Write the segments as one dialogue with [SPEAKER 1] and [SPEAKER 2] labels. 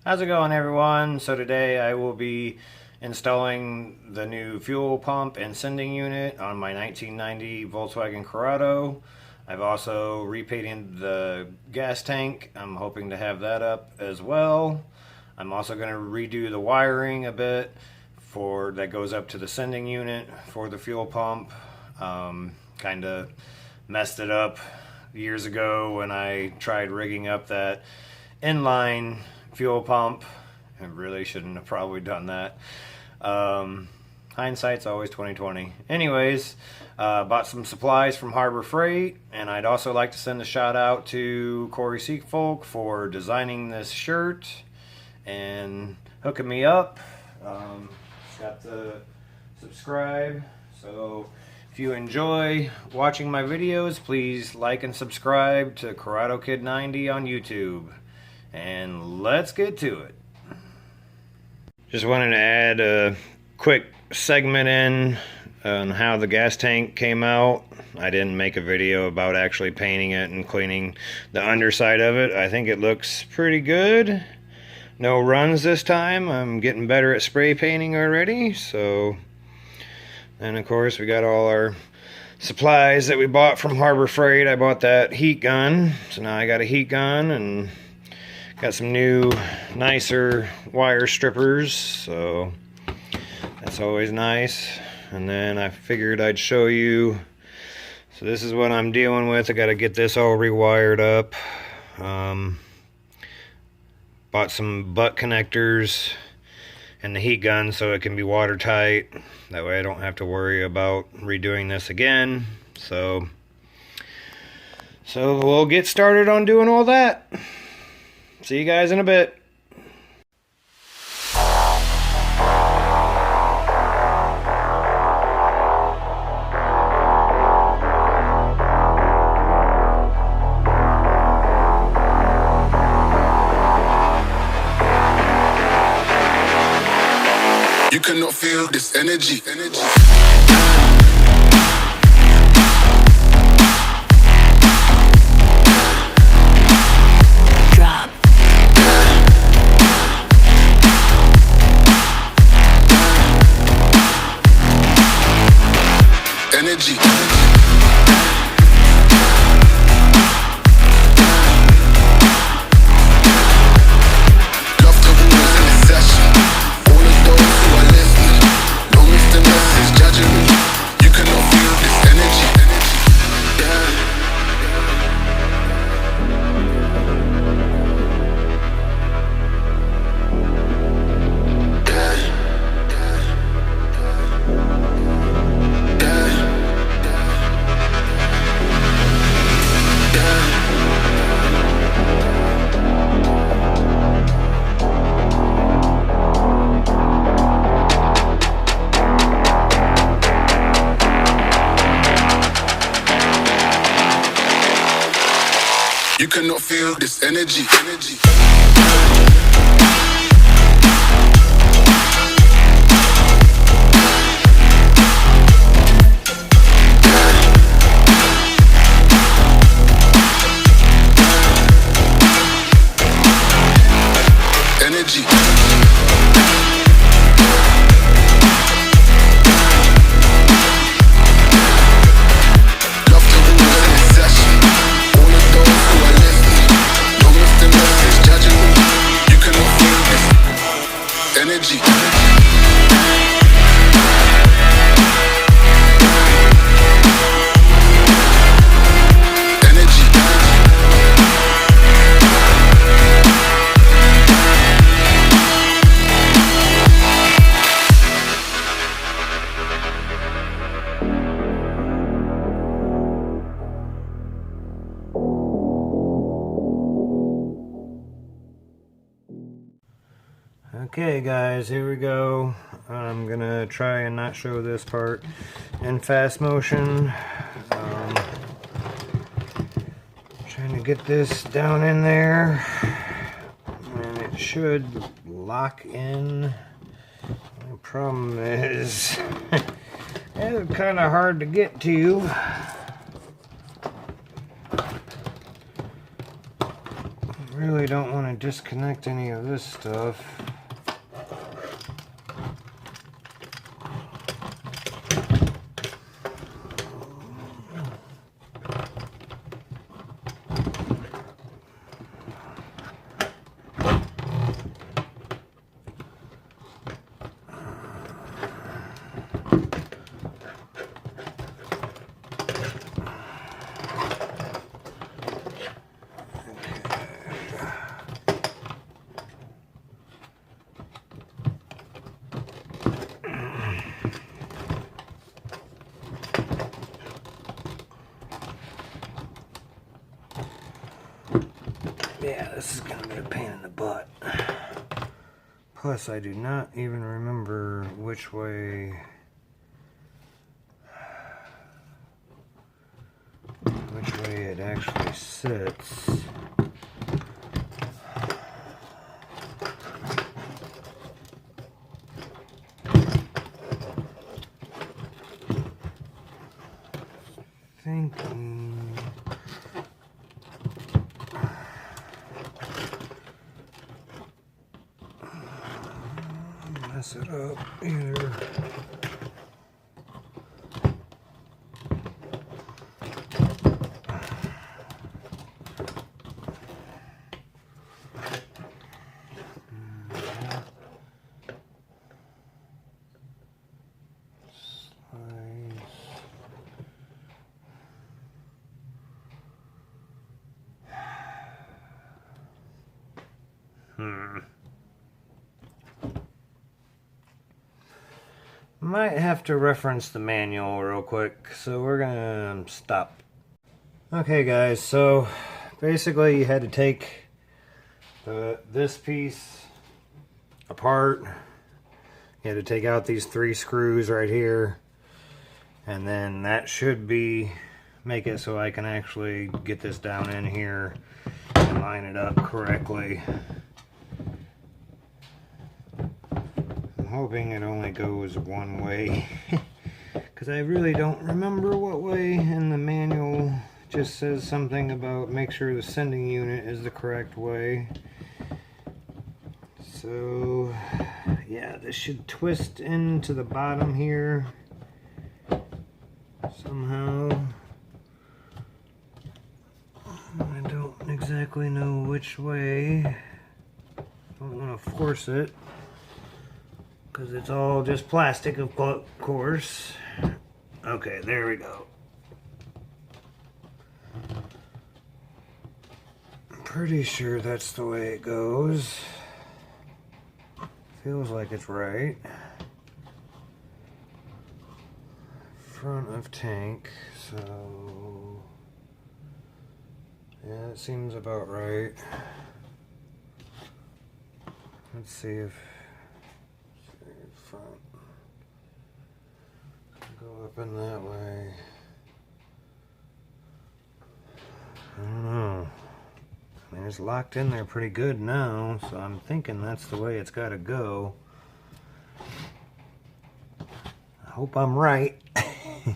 [SPEAKER 1] How's it going, everyone? So today I will be installing the new fuel pump and sending unit on my 1990 Volkswagen Corrado. I've also repainted the gas tank. I'm hoping to have that up as well. I'm also going to redo the wiring a bit for that goes up to the sending unit for the fuel pump. Kind of messed it up years ago when I tried rigging up that inline fuel pump. I really shouldn't have probably done that. Hindsight's always 20/20. Anyways, bought some supplies from Harbor Freight, and I'd also like to send a shout out to Corey Seekfolk for designing this shirt and hooking me up. Got to subscribe, so if you enjoy watching my videos, please like and subscribe to Corrado Kid 90 on YouTube. And let's get to it. Just wanted to add a quick segment in on how the gas tank came out. I didn't make a video about actually painting it and cleaning the underside of it. I think it looks pretty good. No runs this time. I'm getting better at spray painting already. So, and of course we got all our supplies that we bought from Harbor Freight. I bought that heat gun, so now I got a heat gun and got some new, nicer wire strippers, so that's always nice. And then I figured I'd show you. So this is what I'm dealing with. I got to get this all rewired up. Bought some butt connectors and the heat gun so it can be watertight. That way I don't have to worry about redoing this again. So we'll get started on doing all that. See you guys in a bit.
[SPEAKER 2] You cannot feel this energy. Energy. Love to rules in this session. All of those who are listening, don't miss the message judging me. You cannot feel this energy. You cannot feel this energy. Energy. Love to rules in this session. All of those who are listening, don't miss the message judging me. You cannot feel this energy. Energy.
[SPEAKER 1] Okay guys, here we go. I'm gonna try and not show this part in fast motion. Trying to get this down in there, and it should lock in. The problem is it's kind of hard to get to. really don't want to disconnect any of this stuff. Yeah, this is gonna be a pain in the butt. Plus, I do not even remember which way it actually sits. Thinking. Mess it up either. Might have to reference the manual real quick, so we're gonna stop. Okay guys, so basically you had to take this piece apart. You had to take out these 3 screws right here, and then that should make it so I can actually get this down in here and line it up correctly. Hoping it only goes one way because I really don't remember what way, and the manual just says something about make sure the sending unit is the correct way. So yeah, this should twist into the bottom here somehow. I don't exactly know which way. Don't want to force it, because it's all just plastic, of course. Okay, there we go. I'm pretty sure that's the way it goes. Feels like it's right. Front of tank, so yeah, it seems about right. Let's see if front go up in that way. I don't know. I mean, it's locked in there pretty good now, so I'm thinking that's the way it's got to go. I hope I'm right.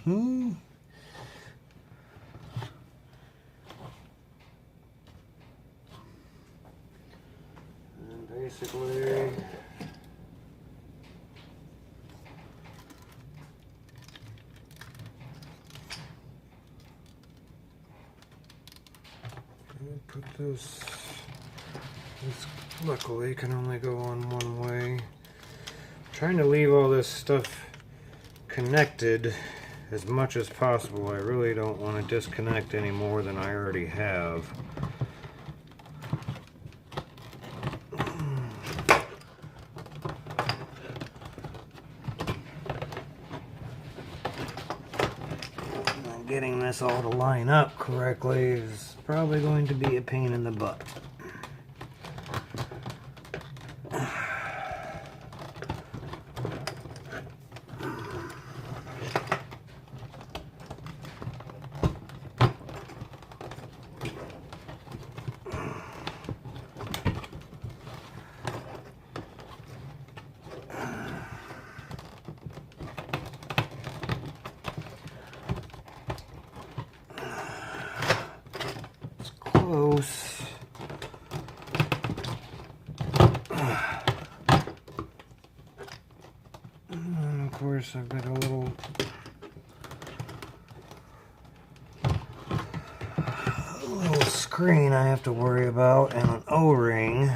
[SPEAKER 1] And basically, put this luckily can only go on one way. I'm trying to leave all this stuff connected as much as possible. I really don't want to disconnect any more than I already have. Getting this all to line up correctly is probably going to be a pain in the butt. Close. course, I've got a little screen I have to worry about and an O-ring.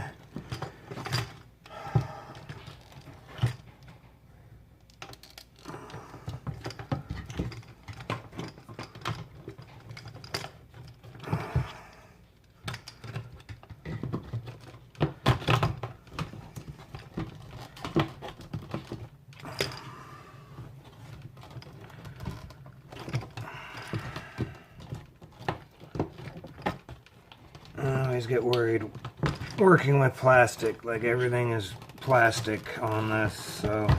[SPEAKER 1] I always get worried working with plastic, like everything is plastic on this, so it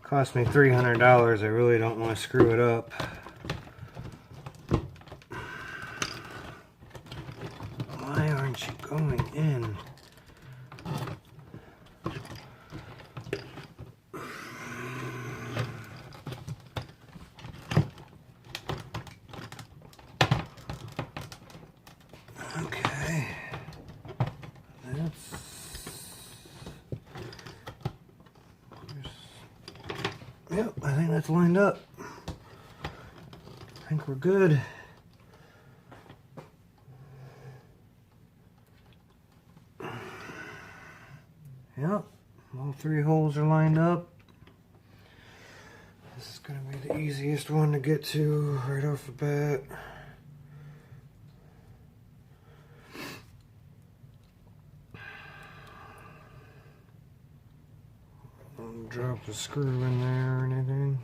[SPEAKER 1] cost me $300. I really don't want to screw it up. Why aren't you going in? Okay, yep, I think that's lined up. I think we're good. Yep, all 3 holes are lined up. This is going to be the easiest one to get to right off the bat. Don't drop the screw in there or anything.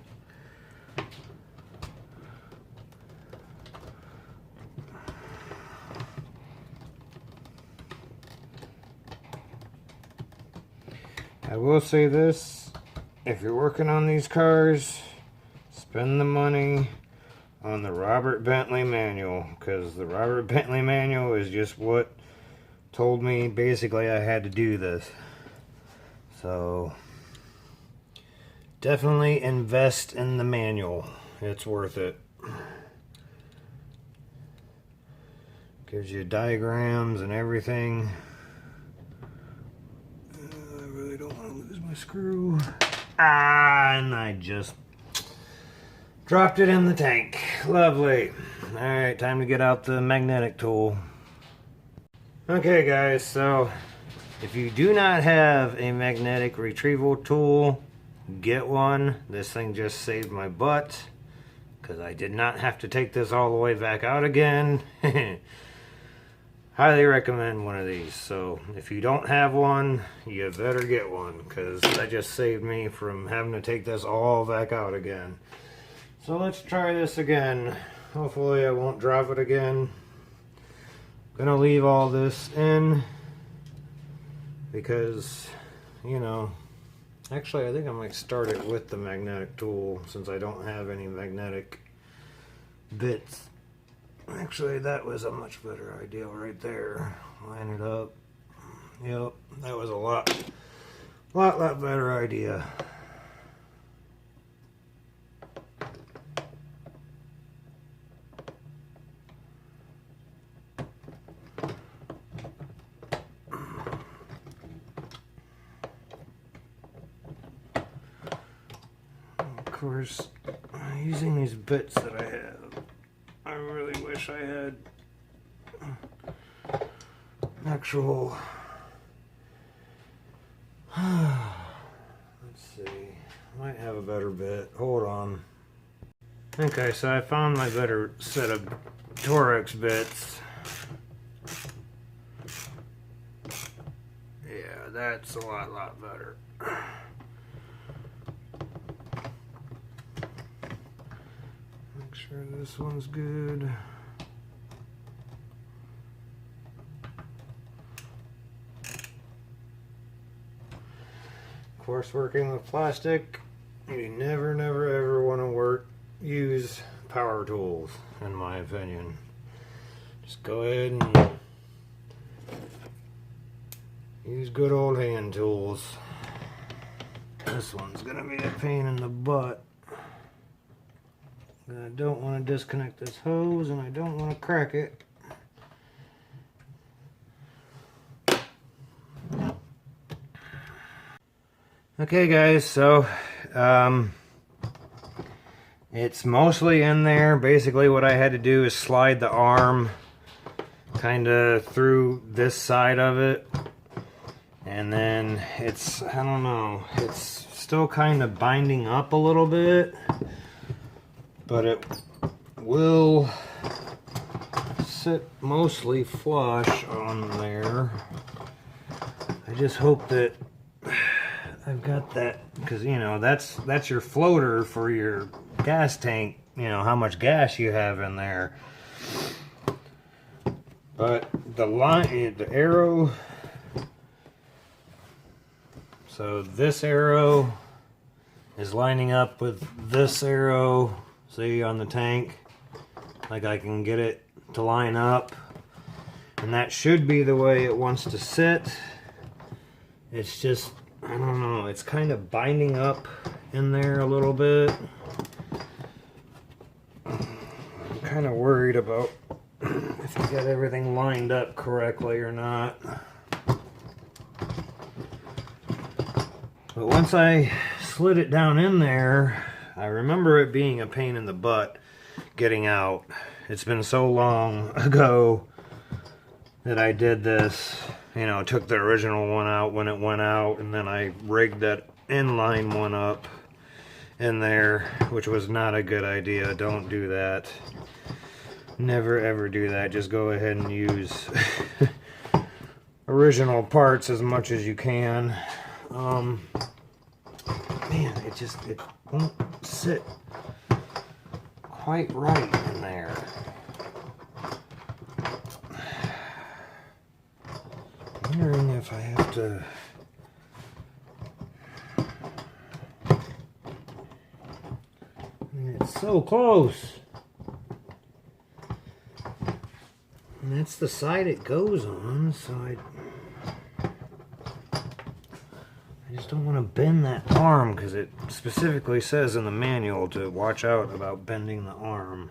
[SPEAKER 1] I will say this, if you're working on these cars, spend the money on the Robert Bentley manual, because the Robert Bentley manual is just what told me basically I had to do this. So definitely invest in the manual. It's worth it. Gives you diagrams and everything. I really don't want to lose my screw. And I just dropped it in the tank. Lovely. Alright, time to get out the magnetic tool. Okay guys, so if you do not have a magnetic retrieval tool, get one. This thing just saved my butt because I did not have to take this all the way back out again. Highly recommend one of these. So if you don't have one, you better get one, because that just saved me from having to take this all back out again. So let's try this again. Hopefully I won't drop it again. Gonna leave all this in because, you know, actually I think I might start it with the magnetic tool since I don't have any magnetic bits. Actually, that was a much better idea right there. Line it up. Yep, that was a lot better idea. Of course, using these bits that I have, I really wish I had actual, let's see, might have a better bit. Hold on. Okay, so I found my better set of Torx bits. Yeah, that's a lot better. Make sure this one's good. Of course, working with plastic, you never ever want to use power tools, in my opinion. Just go ahead and use good old hand tools. This one's gonna be a pain in the butt. I don't want to disconnect this hose, and I don't want to crack it. Okay guys, so It's mostly in there. Basically what I had to do is slide the arm kind of through this side of it. And then it's, I don't know, it's still kind of binding up a little bit. But it will sit mostly flush on there. I just hope that I've got that, because you know that's your floater for your gas tank, you know how much gas you have in there. But the line, the arrow, so this arrow is lining up with this arrow, see, on the tank. Like I can get it to line up, and that should be the way it wants to sit. It's just, I don't know, it's kind of binding up in there a little bit. I'm kind of worried about if I got everything lined up correctly or not. But once I slid it down in there, I remember it being a pain in the butt getting out. It's been so long ago that I did this. You know, took the original one out when it went out, and then I rigged that inline one up in there, which was not a good idea. Don't do that. Never ever do that. Just go ahead and use original parts as much as you can. Man, it won't sit quite right in there. I'm wondering if I have to. I mean, it's so close. And that's the side it goes on, so I just don't want to bend that arm, because it specifically says in the manual to watch out about bending the arm.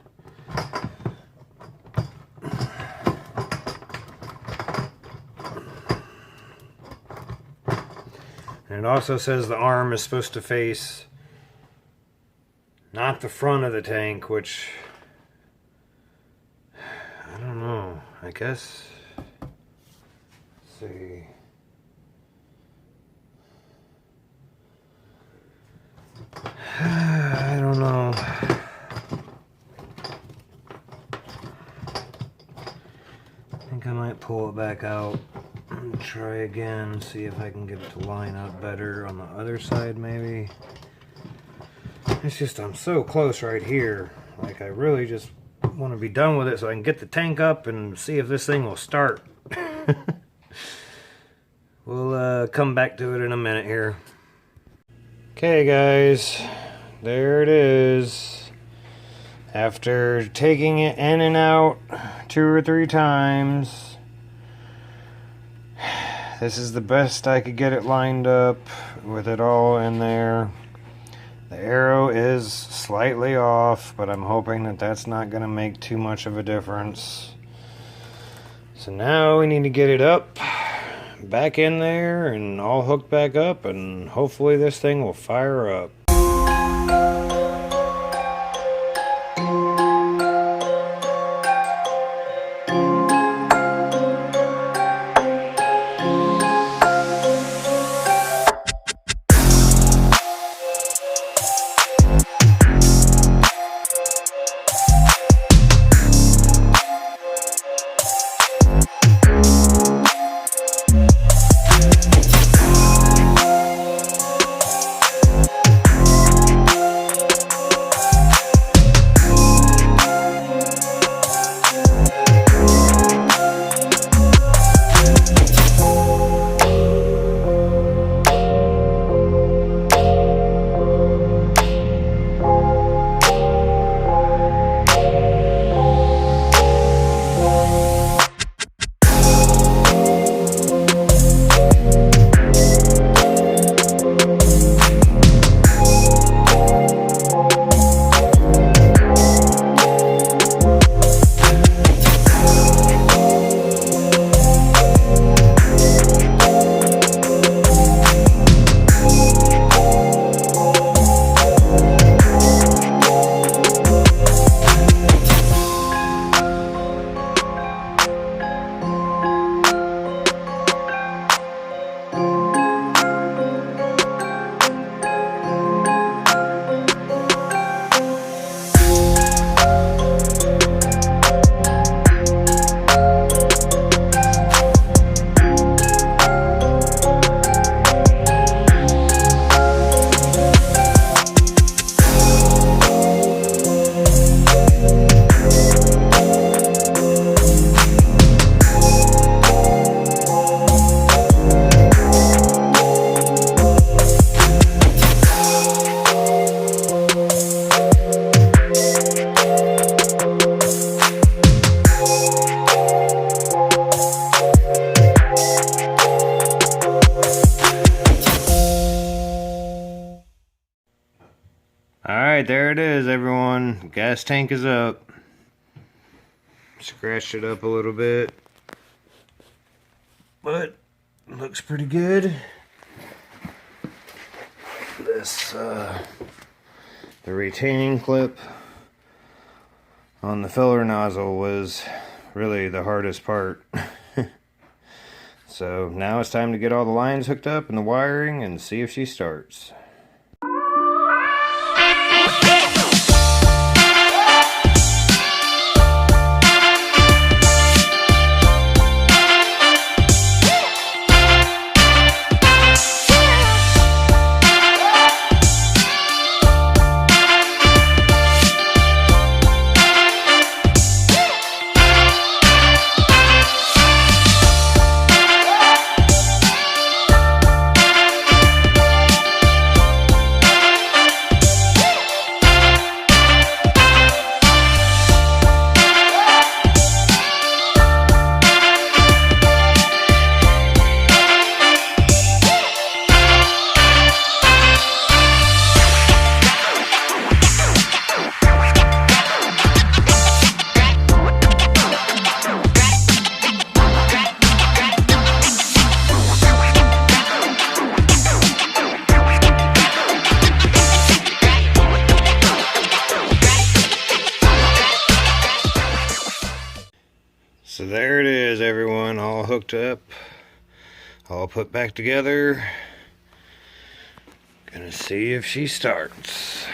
[SPEAKER 1] And it also says the arm is supposed to face not the front of the tank, which I don't know. I guess, let's see. I don't know. I think I might pull it back out and try again, see if I can get it to line up better on the other side maybe. It's just I'm so close right here. Like I really just want to be done with it so I can get the tank up and see if this thing will start. We'll come back to it in a minute here. Okay guys, there it is. After taking it in and out 2 or 3 times, this is the best I could get it lined up with it all in there. The arrow is slightly off, but I'm hoping that that's not going to make too much of a difference. So now we need to get it up, back in there, and all hooked back up, and hopefully this thing will fire up. gas tank is up. Scratched it up a little bit, but looks pretty good. This the retaining clip on the filler nozzle was really the hardest part. So now it's time to get all the lines hooked up and the wiring and see if she starts. So there it is, everyone, all hooked up, all put back together. Gonna see if she starts.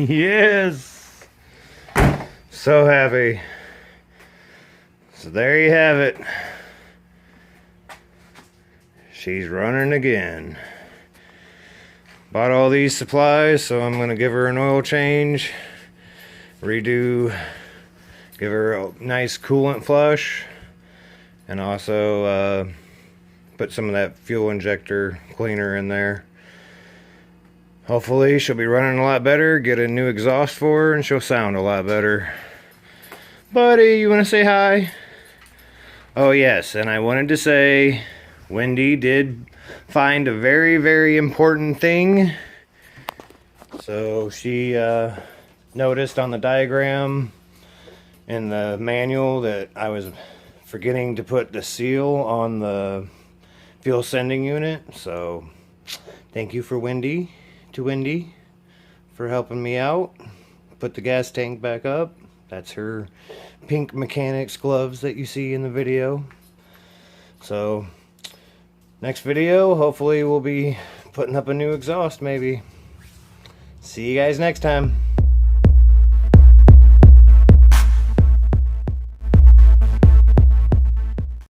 [SPEAKER 1] Yes! So happy. So there you have it. She's running again. Bought all these supplies, so I'm going to give her an oil change. Redo. Give her a nice coolant flush. And also put some of that fuel injector cleaner in there. Hopefully she'll be running a lot better, get a new exhaust for her, and she'll sound a lot better. Buddy, you want to say hi? Oh yes, and I wanted to say Wendy did find a very, very important thing. So she noticed on the diagram in the manual that I was forgetting to put the seal on the fuel sending unit. So thank you for Wendy. To Wendy for helping me out. Put the gas tank back up. That's her pink mechanics gloves that you see in the video. So next video, hopefully we'll be putting up a new exhaust maybe. See you guys next time.